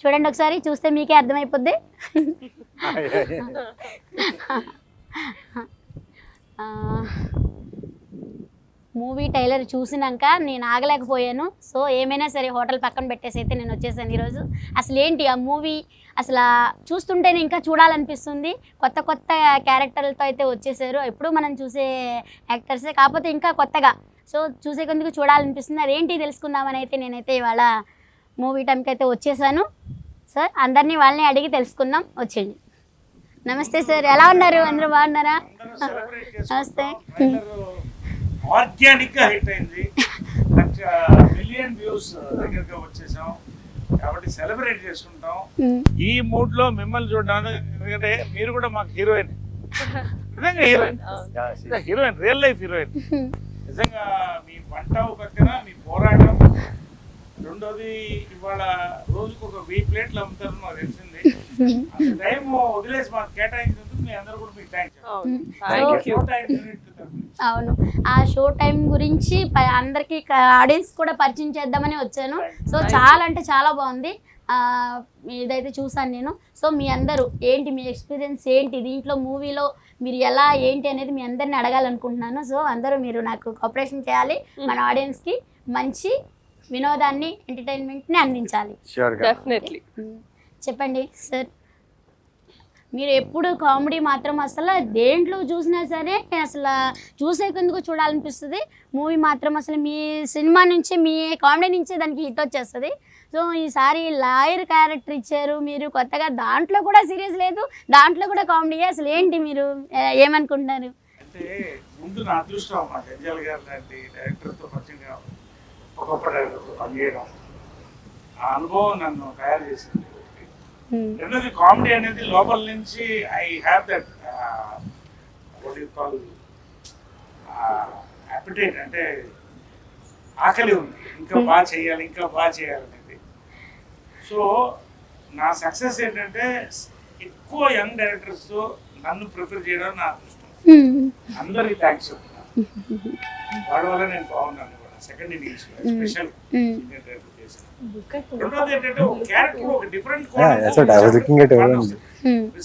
చూడండి ఒకసారి, చూస్తే మీకే అర్థమైపోద్ది. మూవీ టైలర్ చూసినాక నేను ఆగలేకపోయాను. సో ఏమైనా సరే హోటల్ పక్కన పెట్టేసి అయితే నేను వచ్చేసాను ఈరోజు. అసలు ఏంటి ఆ మూవీ, అసలు చూస్తుంటేనే ఇంకా చూడాలనిపిస్తుంది. కొత్త కొత్త క్యారెక్టర్లతో అయితే వచ్చేసారు. ఎప్పుడు మనం చూసే యాక్టర్సే, కాకపోతే ఇంకా కొత్తగా. సో చూసే కొందుకు చూడాలనిపిస్తుంది. అదేంటి తెలుసుకుందామని అయితే నేనైతే ఇవాళ మూవీ టైంకి అయితే వచ్చేసాను. సార్ అందరినీ వాళ్ళని అడిగి తెలుసుకుందాం, వచ్చేయండి. నమస్తే సార్, ఎలా ఉన్నారు? అందరూ బాగున్నారా? నమస్తే. ఆర్గానిక్ గా హిట్ అయింది, మిలియన్ వ్యూస్ దగ్గరగా వచ్చేసాం కాబట్టి సెలబ్రేట్ చేసుకుంటాం. ఈ మూడ్ లో మిమ్మల్ని చూడడానికి, ఎందుకంటే మీరు కూడా మాకు హీరోయిన్, నిజంగా హీరోయిన్, రియల్ లైఫ్ హీరోయిన్. నిజంగా మీ వంట పక్కన మీ పోరాటం, రెండోది ఇవాళ రోజుకు ఒక 1000 ప్లేట్లు అమ్ముతారు నాకు తెలిసింది. అంత టైం వదిలేసి మాకు కేటాయించినందుకు మీ అందరూ కూడా మీకు థ్యాంక్స్. అవును, ఆ షో టైం గురించి అందరికి ఆడియన్స్ కూడా పరిచయం చేద్దామని వచ్చాను. సో చాలా అంటే చాలా బాగుంది. ఇదైతే చూసాను నేను. సో మీ అందరూ ఏంటి, మీ ఎక్స్పీరియన్స్ ఏంటి దీంట్లో, మూవీలో మీరు ఎలా ఏంటి అనేది మీ అందరిని అడగాలనుకుంటున్నాను. సో అందరూ మీరు నాకు కోఆపరేషన్ చేయాలి, మన ఆడియన్స్కి మంచి వినోదాన్ని, ఎంటర్టైన్మెంట్ని అందించాలి. డెఫినెట్లీ. చెప్పండి సార్, మీరు ఎప్పుడు కామెడీ మాత్రం అసలు దేంట్లో చూసినా సరే అసలు చూసేందుకు చూడాలనిపిస్తుంది. మూవీ మాత్రం అసలు మీ సినిమా నుంచి, మీ కామెడీ నుంచే దానికి హిట్ వచ్చేస్తుంది. సో ఈసారి లాయర్ క్యారెక్టర్ ఇచ్చారు మీరు కొత్తగా, దాంట్లో కూడా సీరియస్ లేదు, దాంట్లో కూడా కామెడీ. అసలు ఏంటి మీరు ఏమనుకుంటున్నారు? అంటే ముందు నా అదృష్టం అమ్మా, జంజాల్ గారు లాంటి డైరెక్టర్తో పరిచయంగా గొప్ప డైరెక్టర్తో పనిచేయడం, ఆ అనుభవం నన్ను తయారు చేసింది. రెండోది కామెడీ అనేది లోపల నుంచి I have that what you call appetite, అంటే ఆకలి ఉంది, ఇంకా బాగా చేయాలి, ఇంకా బాగా చేయాలనేది. సో నా సక్సెస్ ఏంటంటే ఎక్కువ యంగ్ డైరెక్టర్స్తో నన్ను ప్రిపేర్ చేయడం నా అదృష్టం. అందరికీ థ్యాంక్స్ చెప్తున్నాను, వాడి వల్ల నేను బాగున్నాను. Second innings special senior director చేశాను. రెండోది ఏంటంటే ఒక క్యారెక్టర్ ఒక డిఫరెంట్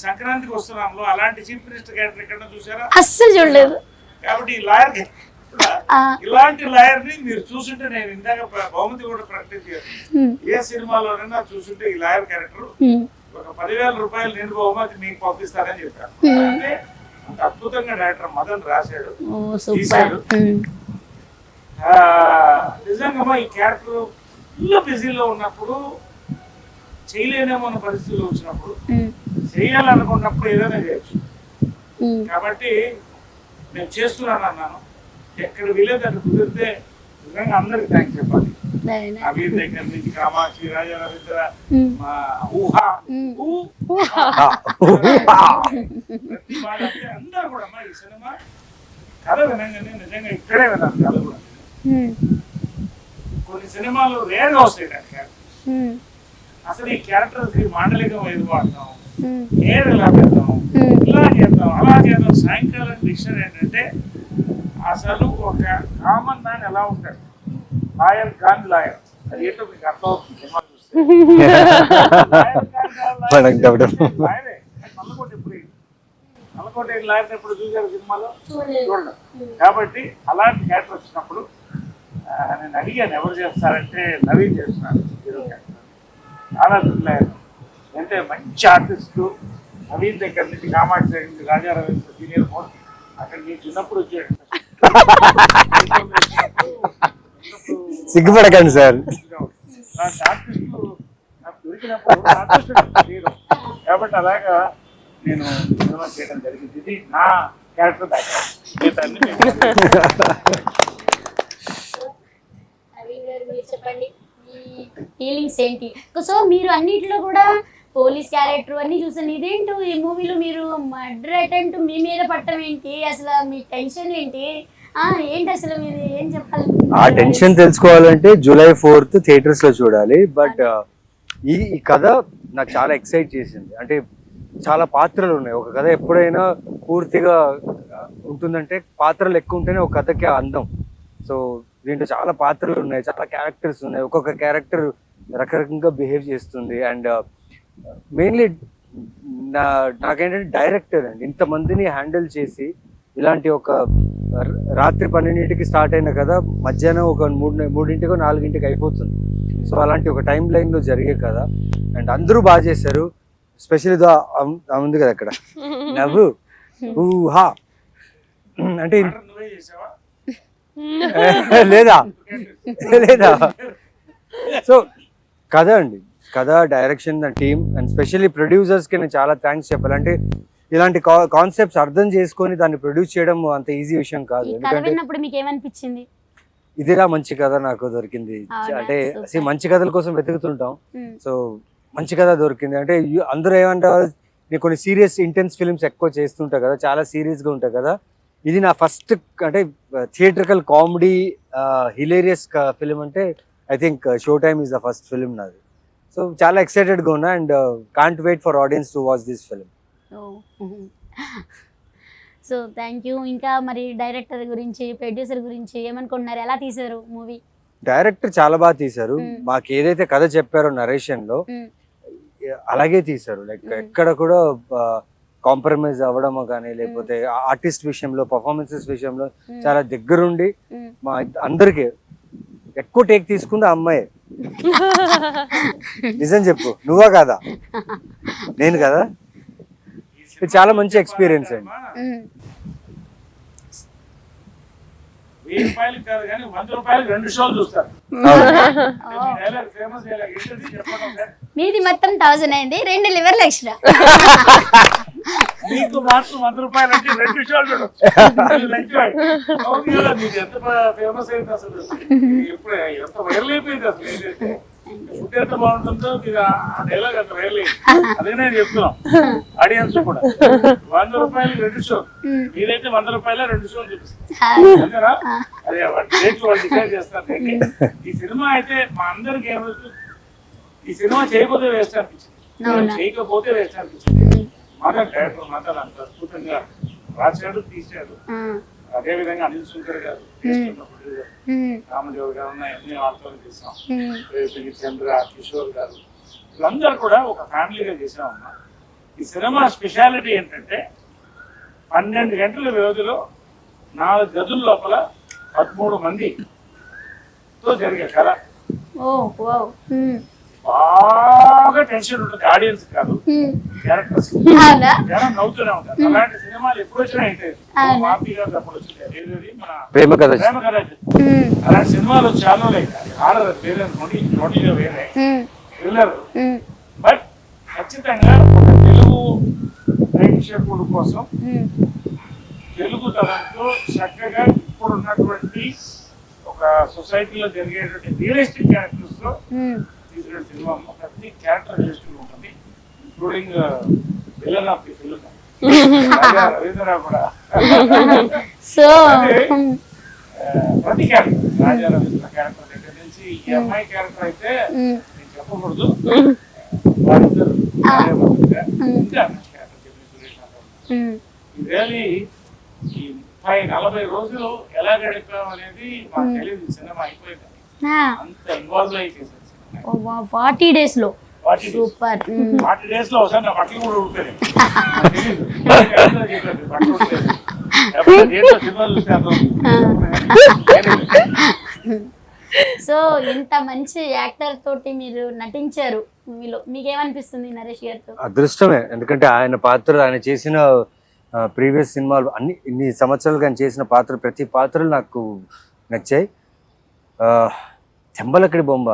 సంక్రాంతికి వస్తున్నాంలో అలాంటి చీఫ్ మినిస్టర్ క్యారెక్టర్ ఎక్కడ చూసారా? అస్సలు చూడలేదు. కాబట్టి ఈ లాయర్, ఇలాంటి లాయర్ ని మీరు చూసుంటే, నేను ఇందాక బహుమతి కూడా ప్రకటించాను, ఏ సినిమాలోనైనా చూసుంటే ఈ లాయర్ క్యారెక్టర్ ఒక 10,000 రూపాయలు నేను బహుమతి మీకు పంపిస్తారని చెప్పాను. అంటే అంత అద్భుతంగా డైరెక్టర్ మదన్ రాశాడు, తీశాడు. నిజంగా ఈ క్యారెక్టర్ ఫుల్ బిజీలో ఉన్నప్పుడు, చేయలేనేమో అన్న పరిస్థితుల్లో వచ్చినప్పుడు, చేయాలనుకున్నప్పుడు ఏదైనా చేయొచ్చు. కాబట్టి నేను చేస్తున్నాను అన్నాను. ఎక్కడ వీలేదు అక్కడ కుదిరితే నిజంగా అందరికి థ్యాంక్స్ చెప్పాలి. నవీన్ దగ్గర నుంచి కామాక్షి, రాజా రవీంద్ర, మా ఊహా, ప్రతి వాళ్ళంటే అందరూ కూడా ఈ సినిమా కథ వినంగానే నిజంగా ఇక్కడే విన్నాను. కథ కూడా కొన్ని సినిమాలు రేర్గా వస్తాయి క్యారెక్టర్. అసలు ఈ క్యారెక్టర్స్ మాండలికం ఏది వాడతాం, ఏది ఎలా పెడతాం, ఇలా చేద్దాం, అలా చేద్దాం. సాయంకాలం డిక్షన్ ఏంటంటే అసలు ఒక కామన్ మ్యాన్ ఎలా ఉంటాడు, లాయర్ గాన్ లాయర్, అది ఏంటో మీకు అర్థం అవుతుంది సినిమా చూస్తే. లాయరే నల్లకోట, ఇప్పుడు నల్లకోట లాయర్ ఎప్పుడు చూసారు సినిమాలో? చూడలేదు. కాబట్టి అలాంటి క్యారెక్టర్ వచ్చినప్పుడు నేను అడిగాను ఎవరు చేస్తారంటే నవీన్ చేస్తున్నాను హీరో క్యారెక్టర్. చాలా లాయర్ అంటే మంచి ఆర్టిస్టు. నవీన్ దగ్గర నుంచి కామాక్షి దగ్గర నుంచి రాజా రవీంద్ర సీనియర్ మోస్ట్, అక్కడ నేను చిన్నప్పుడు వచ్చాడు. సిగ్గుపడకండి సార్, ఆర్టిస్టు నాకు దొరికినప్పుడు హీరో కాబట్టి అలాగా నేను సినిమా చేయడం జరిగింది. ఇది నా క్యారెక్టర్ బ్యాక్గ్రౌండ్. చెప్పండి ఫీలింగ్స్ ఏంటి? సో మీరు అన్నిటిలో కూడా పోలీస్ క్యారెక్టర్ అన్ని చూసాను. ఇదేంటో ఈ మూవీలో మీరు మర్డర్ అటెంప్ట్ మీ మీద పట్టడం ఏంటి? అసలు మీ టెన్షన్ ఏంటి? ఏంటి అసలు మీరు ఏం చెప్పాలి? ఆ టెన్షన్ తెలుసుకోవాలంటే July 4th థియేటర్స్ లో చూడాలి. బట్ ఈ కథ నాకు చాలా ఎక్సైట్ చేసింది. అంటే చాలా పాత్రలు ఉన్నాయి. ఒక కథ ఎప్పుడైనా పూర్తిగా ఉంటుందంటే పాత్రలు ఎక్కువ ఉంటేనే ఒక కథకి అందం. సో దీంట్లో చాలా పాత్రలు ఉన్నాయి, చాలా క్యారెక్టర్స్ ఉన్నాయి. ఒక్కొక్క క్యారెక్టర్ రకరకంగా బిహేవ్ చేస్తుంది. అండ్ మెయిన్లీ నాకేంటంటే డైరెక్టర్ అండి ఇంతమందిని హ్యాండిల్ చేసి ఇలాంటి ఒక రాత్రి 12ంటికి స్టార్ట్ అయిన కదా మధ్యాహ్నం ఒక 3ంటికో 4ంటికి అయిపోతుంది. సో అలాంటి ఒక టైం లైన్లో జరిగే కదా. అండ్ అందరూ బాగా చేశారు. స్పెషల్ ఉంది కదా అక్కడ నవ్వు ఊహా అంటే నువ్వే చేసావా? లేదా లేదా. సో కథ అండి, కథ, డైరెక్షన్, టీమ్ అండ్ స్పెషల్లీ ప్రొడ్యూసర్స్కి నేను చాలా థ్యాంక్స్ చెప్పాలి. అంటే ఇలాంటి కాన్సెప్ట్స్ అర్థం చేసుకొని దాన్ని ప్రొడ్యూస్ చేయడం అంత ఈజీ విషయం కాదు. ఈ కథ ఎందుకంటే విన్నప్పుడు మీకు ఏమనిపించింది? ఇదిరా మంచి కథ నాకు దొరికింది. అవునా? అంటే Super. అసలు మంచి కథల కోసం వెతుకుతుంటాం. మ్మ్. సో మంచి కథ దొరికింది. అంటే అందరూ ఏమంటారు, నేను కొన్ని సీరియస్ ఇంటెన్స్ ఫిల్మ్స్ ఎక్కువ చేస్తుంటా కదా, చాలా సీరియస్గా ఉంటాయి కదా. ఇది నా ఫస్ట్ అంటే థియేట్రికల్ కామెడీ హిలేరియస్ ఫిలిం అంటే I think Show Time is the first film నాది. సో చాలా ఎక్సైటెడ్గా ఉన్నా and can't wait for audience to watch this film. So thank you. ఇంకా మరి డైరెక్టర్ గురించి, ప్రొడ్యూసర్ గురించి ఏమనుకుంటున్నారు? ఎలా తీశారు మూవీ? డైరెక్టర్ చాలా బాగా తీశారు. మ్మ్. మాకు ఏదైతే కథ చెప్పారో నరేషన్లో అలాగే తీశారు. లైక్ ఎక్కడ కూడా కాంప్రమైజ్ అవ్వడమో కానీ లేకపోతే ఆర్టిస్ట్ విషయంలో, పర్ఫార్మెన్సెస్ విషయంలో చాలా దగ్గరుండి మా అందరికి ఎక్కువ టేక్ తీసుకుంది ఆ అమ్మాయి. నిజం చెప్పు, నువ్వా కాదా? నేను కదా. ఇది చాలా మంచి ఎక్స్పీరియన్స్ అండి. 1000 రూపాయలు కాదు కానీ 100 రూపాయలు 2 షోలు చూస్తారు. ఫేమస్ చెప్పడం సార్. మీది మొత్తం 1000 అయింది, 2 లివర్లు ఎక్స్ట్రా. మీకు మాత్రం 100 రూపాయలు అంటే 2 షోలు చూడొచ్చు. మీకు ఎంత ఫేమస్ అయింది అసలు, ఎప్పుడు ఎంత వైరల్ అయిపోయింది అసలు. ఏదైతే ఫుడ్ ఎంత బాగుంటుందో మీరు ఆ డైలాగ్ అంత వైరల్ అయింది. అదే నేను చెప్తున్నాం ఆడియన్స్ కూడా. 100 రూపాయలు 2 షోలు, మీరైతే 100 రూపాయల 2 షోలు చూపిస్తారు. అంతేనా? అదే రేట్లు వాళ్ళు డిసైడ్ చేస్తారు. ఈ సినిమా అయితే మా అందరికి ఏమవుతుంది, ఈ సినిమా చేయకపోతే వేస్ట్ అనిపించింది, చేయకపోతే వేస్ట్ అనిపించింది. మదన్ డైరెక్టర్ మదన్ అంత అద్భుతంగా రాశాడు, తీశాడు. అదేవిధంగా అనిల్ శంకర్ గారు, రామదేవ్ గారు ఉన్నాయి, అన్ని వాళ్ళతో తీసాం. చంద్ర, కిషోర్ గారు, వీళ్ళందరూ కూడా ఒక ఫ్యామిలీగా చేసామన్నా. ఈ సినిమా స్పెషాలిటీ ఏంటంటే 12 గంటల వ్యవధిలో 4 గదుల లోపల 13 మందితో జరిగే కథ. బాగా టెన్షన్ ఉంటుంది ఆడియన్స్ కాదు, క్యారెక్టర్స్ జనం నవ్వుతూనే ఉంటారు. అలాంటి సినిమాలు ఎప్పుడు వచ్చినా అయితే మాపి గారు అప్పుడు వచ్చింది మన ప్రేమ కథ. అలాంటి సినిమాలు చాలా లైక్ హారర్ వేరే నోటిగా వేరే థ్రిల్లర్. బట్ ఖచ్చితంగా ఒక తెలుగు ప్రేక్షకుడు కోసం తెలుగు తరంతో చక్కగా ఇప్పుడున్నటువంటి ఒక సొసైటీలో జరిగేటువంటి రియలిస్టిక్ క్యారెక్టర్స్ తో తీసిన సినిమా. ప్రతి క్యారెక్టర్ రియలిస్టిక్ ఉంటుంది, including villain of the film Ravindra కూడా. సో ప్రతి క్యారెక్టర్, రాజా రవీంద్ర క్యారెక్టర్ దగ్గర నుంచి ఈ అమ్మాయి క్యారెక్టర్ అయితే నేను చెప్పకూడదు, వాళ్ళిద్దరు రియలీ ఈ 30-40 రోజులు ఎలా గడిపాం అనేది మాకు తెలియదు. సినిమా అయిపోయింది, అంత ఇన్వాల్వ్ అయి చేశారు. 40 days లో సూపర్. 40 days లో ఒకసారి నా బట్టలు కూడా ఊడిపోయాయి. సో ఇంత మంచి యాక్టర్ తోటి మీరు నటించారు మూవీలో, మీకేమనిపిస్తుంది నరేష్ గారితో? అదృష్టమే, ఎందుకంటే ఆయన పాత్ర, ఆయన చేసిన ప్రీవియస్ సినిమాలు ఇన్ని సంవత్సరాలుగా ఆయన చేసిన పాత్ర, ప్రతి పాత్రలు నాకు నచ్చాయి. చెంబలక్కడి బొమ్మ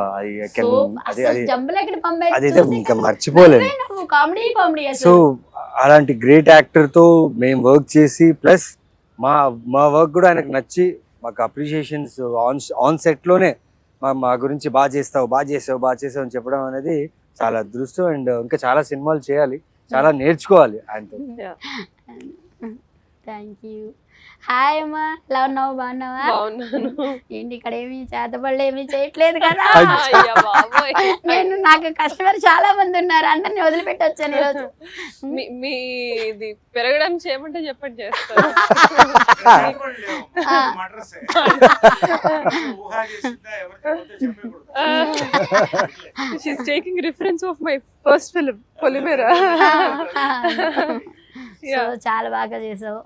అదైతే ఇంకా మర్చిపోలేను. సో అలాంటి గ్రేట్ యాక్టర్ తో మేము వర్క్ చేసి ప్లస్ మా వర్క్ కూడా ఆయనకు నచ్చి మాకు అప్రిషియేషన్స్ ఆన్ సెట్ లోనే మా గురించి బాగా చేసావు అని చెప్పడం అనేది చాలా అదృష్టం. అండ్ ఇంకా చాలా సినిమాలు చేయాలి, చాలా నేర్చుకోవాలి ఆయనతో. Thank you. హాయ్ అమ్మా, ఎలా ఉన్నావు? బాగున్నావా? బాగున్నాను. ఏంటి ఇక్కడ ఏమి చేతబడులు ఏమి చేయట్లేదు కదా? అయ్యా బాబోయ్. నాకు కస్టమర్ చాలా మంది ఉన్నారు, అందరిని వదిలిపెట్టి వచ్చాను ఈరోజు. మీది పెరగడానికి చేయమంటే చెప్పండి చేస్తాను. She's taking reference of my first film Polimera. So చాలా బాగా చేసావు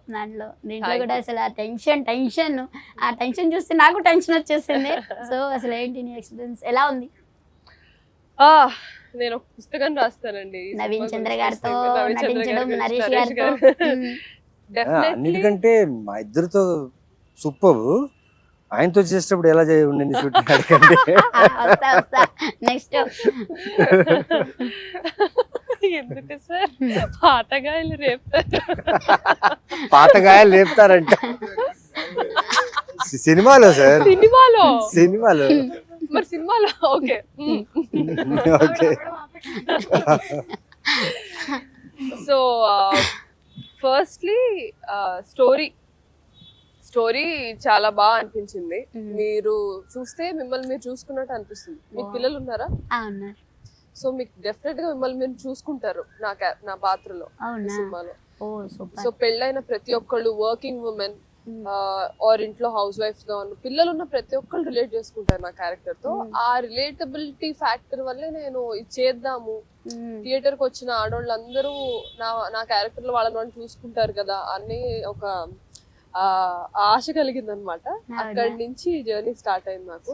దీంట్లో కూడా అసలు ఆ టెన్షన్ చూస్తే నాకు టెన్షన్ వచ్చేసింది. సో అసలు ఏంటి నీ ఎక్స్పీరియన్స్ ఎలా ఉంది? నేను ఒక పుస్తకం రాస్తానండి నవీన్ చంద్ర గారితో నటించడం, నరేష్ గారితో. అన్నిటికంటే మా ఇద్దరితో సూపర్. ఆయనతో చేసేటప్పుడు ఎలా ఉండింది షూటింగ్ అడగండి. వస్తా నెక్స్ట్. ఎందుకు సార్ పాతగాయలు పాతగాయలు రేపుతారంట సినిమాలో సార్. సినిమాలో మరి సినిమాలో okay. Okay. So firstly story చాలా బాగా అనిపించింది. మీరు చూస్తే మిమ్మల్ని మీరు చూసుకున్నట్టు అనిపిస్తుంది. మీకు పిల్లలు ఉన్నారా? సో మీకు డెఫినెట్ గా మిమ్మల్ని మీరు చూసుకుంటారు నా పాత్రలో సినిమాలో. సో పెళ్ళైన ప్రతి ఒక్కళ్ళు, వర్కింగ్ ఉమెన్ ఆర్ ఇంట్లో హౌస్ వైఫ్స్ గా ఉన్న పిల్లలు ఉన్న ప్రతి ఒక్కళ్ళు రిలేట్ చేసుకుంటారు నా క్యారెక్టర్ తో. ఆ రిలేటబిలిటీ ఫ్యాక్టర్ వల్లే నేను ఇది చేద్దాము, థియేటర్ కి వచ్చిన ఆడవాళ్ళందరూ నా క్యారెక్టర్ లో వాళ్ళని చూసుకుంటారు కదా అని ఒక ఆశ కలిగింది అనమాట. అక్కడి నుంచి జర్నీ స్టార్ట్ అయింది నాకు.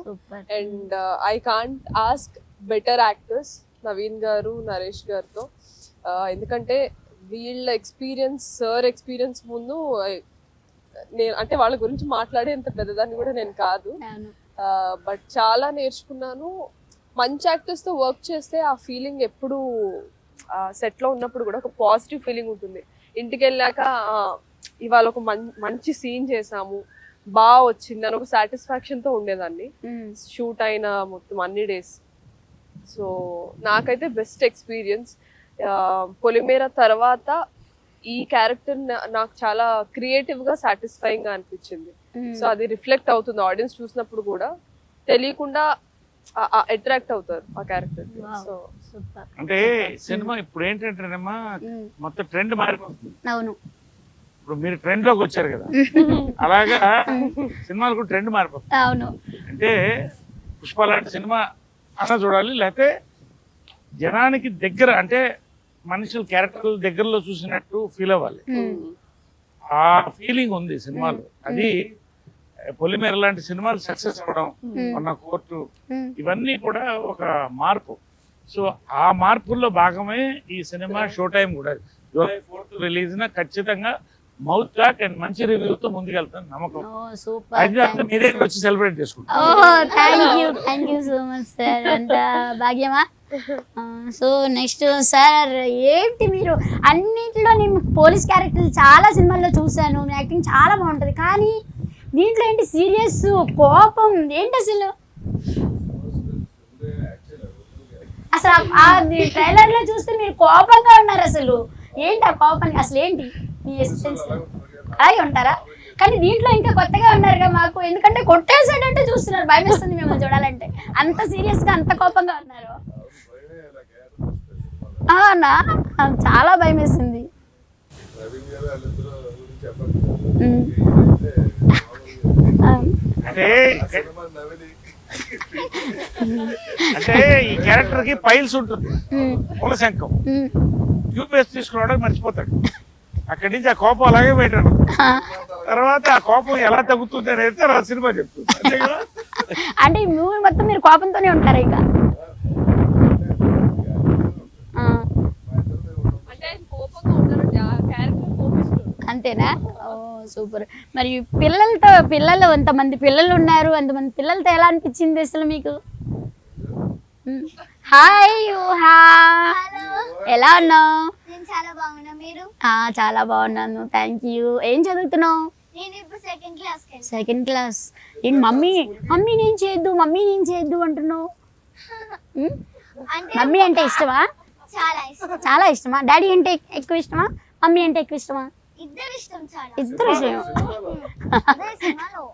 And I can't ask better actors Naveen గారు, నరేష్ గారితో. ఎందుకంటే వీళ్ళ సార్ ఎక్స్పీరియన్స్ ముందు నేను అంటే వాళ్ళ గురించి మాట్లాడేంత పెద్దదాన్ని కూడా నేను కాదు. బట్ చాలా నేర్చుకున్నాను. మంచి యాక్టర్స్ తో వర్క్ చేస్తే ఆ ఫీలింగ్ ఎప్పుడు సెట్ లో ఉన్నప్పుడు కూడా ఒక పాజిటివ్ ఫీలింగ్ ఉంటుంది. ఇంటికి వెళ్ళాక ఇవాళ ఒక మంచి సీన్ చేసాము, బాగా వచ్చింది అని ఒక సాటిస్ఫాక్షన్ తో ఉండేదాన్ని షూట్ అయిన మొత్తం అన్ని డేస్. సో నాకైతే బెస్ట్ ఎక్స్పీరియన్స్. పొలిమేర తర్వాత ఈ క్యారెక్టర్ నాకు చాలా క్రియేటివ్ గా సాటిస్ఫైయింగ్ గా అనిపించింది. సో అది రిఫ్లెక్ట్ అవుతుంది ఆడియన్స్ చూసినప్పుడు కూడా, తెలియకుండా అట్రాక్ట్ అవుతారు ఆ క్యారెక్టర్. సో అంటే సినిమా ఇప్పుడు ఏంటంటేనమ్మా మొత్తం ట్రెండ్ మారిపోతుంది. అవును, ఇప్పుడు మీరు ట్రెండ్ లోకి వచ్చారు కదా, అలాగా సినిమాలు కూడా ట్రెండ్ మారిపోతుంది. అవును, అంటే పుష్ప లాంటి సినిమా అన్న చూడాలి, లేకపోతే జనానికి దగ్గర అంటే మనుషుల క్యారెక్టర్ల దగ్గరలో చూసినట్టు ఫీల్ అవ్వాలి. ఆ ఫీలింగ్ ఉంది సినిమాలో. అది పొలిమేర లాంటి సినిమాలు సక్సెస్ అవ్వడం, మన కోర్టు, ఇవన్నీ కూడా ఒక మార్పు. సో ఆ మార్పుల్లో భాగమే ఈ సినిమా షో టైం కూడా. జూలై 4th రిలీజ్ ఖచ్చితంగా మౌత్ టాక్ అండ్ మంచి రివ్యూతో ముందుకెళ్తాను నమ్మకం. అది మీ దగ్గర వచ్చి సెలబ్రేట్ చేసుకుంటాం. Thank you so much sir. అంత భాగ్యమా. సో నెక్స్ట్ సార్, ఏంటి మీరు అన్నింటిలో నేను పోలీస్ క్యారెక్టర్ చాలా సినిమాల్లో చూశాను, మీ యాక్టింగ్ చాలా బాగుంటుంది, కానీ దీంట్లో ఏంటి సీరియస్ కోపం ఏంటి అసలు? అసలు ట్రైలర్ లో చూస్తే మీరు కోపంగా ఉన్నారు. అసలు ఏంటి ఆ కోపానికి అసలు ఏంటి మీ ఎక్స్పీరియన్స్? అలాగే ఉంటారా? కానీ దీంట్లో ఇంకా కొత్తగా ఉన్నారుగా మాకు, ఎందుకంటే కొట్టేసాడంటే చూస్తున్నారు, భయం వేస్తుంది మిమ్మల్ని చూడాలంటే. అంత సీరియస్ గా అంత కోపంగా ఉన్నారు. అవునా, చాలా భయం వేసింది. అంటే ఈ క్యారెక్టర్ కి పైల్స్ ఉంటుంది, మూలశంఖం. యూపీఎస్ తీసుకురావడానికి మర్చిపోతాడు. అక్కడి నుంచి ఆ కోపం అలాగే పెట్టాడు. తర్వాత ఆ కోపం ఎలా తగ్గుతుంది అనేది తర్వాత సినిమా చెప్తుంది, అంతే కదా? అంటే ఈ మూవీ మొత్తం మీరు కోపంతోనే ఉంటారు ఇక? అంతేనా? ఓ సూపర్. మరి పిల్లలు ఎంతమంది పిల్లలు ఉన్నారు, అంతమంది పిల్లలతో ఎలా అనిపించింది అసలు మీకు? హాయ్ యూహా, ఎలా ఉన్నావు? చాలా బాగున్నాను, థ్యాంక్ యూ. ఏం చదువుతున్నావు? Second class. ఏంటి మమ్మీ నేను చేయొద్దు అంటున్నావు? మమ్మీ అంటే ఇష్టమా? చాలా ఇష్టమా? డాడీ అంటే ఎక్కువ ఇష్టమా, మమ్మీ అంటే ఎక్కువ ఇష్టమా? ఇద్దరు ఇష్టం చాలా ఇద్దరు విషయం అదే సినిమాలో